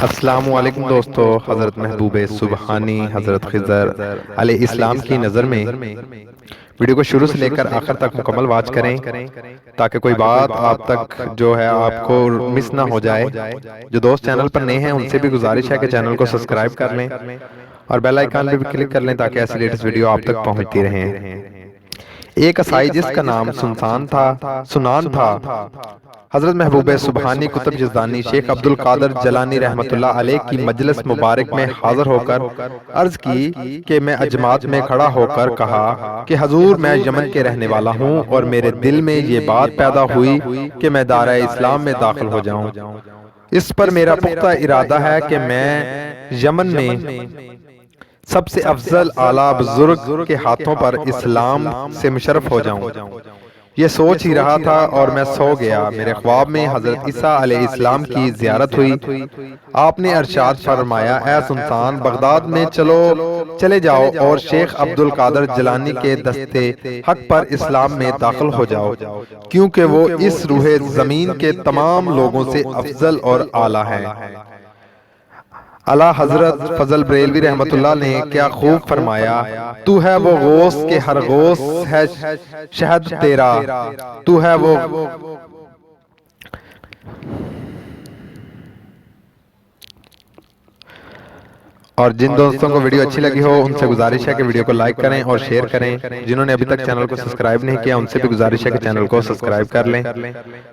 السلام علیکم دوستو، حضرت محبوب سبحانی حضرت خضر علیہ السلام کی نظر میں ویڈیو کو شروع سے لے کر آخر تک مکمل واچ کریں تاکہ کوئی بات آپ تک جو ہے آپ کو مس نہ ہو جائے۔ جو دوست چینل پر نئے ہیں ان سے بھی گزارش ہے کہ چینل کو سبسکرائب کر لیں اور بیل آئیکن پہ بھی کلک کر لیں تاکہ ایسی لیٹسٹ ویڈیو آپ تک پہنچتی رہیں۔ ایک عیسائی جس کا نام سنان تھا، حضرت محبوب سبحانی قطب یزدانی شیخ عبدالقادر جیلانی رحمت اللہ علیہ کی مجلس مبارک میں حاضر ہو کر عرض کی کہ میں اجماعت میں کھڑا ہو کر کہا کہ حضور میں یمن کے رہنے والا ہوں اور میرے دل میں یہ بات پیدا ہوئی کہ میں دائرہ اسلام میں داخل ہو جاؤں۔ اس پر میرا پختہ ارادہ ہے کہ میں یمن میں سب سے افضل اعلیٰ بزرگ کے ہاتھوں پر اسلام سے مشرف ہو جاؤں۔ یہ سوچ ہی رہا تھا اور میں سو گیا۔ میرے خواب میں حضرت عیسیٰ علیہ السلام کی زیارت ہوئی۔ آپ نے ارشاد فرمایا، اے سنسان، بغداد میں چلے جاؤ اور شیخ عبدالقادر جیلانی کے دستے حق پر اسلام میں داخل ہو جاؤ، کیونکہ وہ اس روح زمین کے تمام لوگوں سے افضل اور اعلیٰ ہیں۔ اعلیٰ حضرت فضل بریلوی رحمت اللہ نے کیا خوب فرمایا، تو ہے وہ غوث کہ ہر غوث ہے شہد تیرا، تو ہے وہ اور جن دوستوں کو ویڈیو اچھی لگی ہو ان سے گزارش ہے کہ ویڈیو کو لائک کریں اور شیئر کریں۔ جنہوں نے ابھی تک چینل کو سبسکرائب نہیں کیا ان سے بھی گزارش ہے کہ چینل کو سبسکرائب کر لیں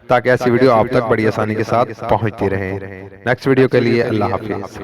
تاکہ ایسی ویڈیو آپ تک بڑی آسانی کے ساتھ پہنچتی رہیں۔ نیکسٹ ویڈیو کے لیے اللہ حافظ۔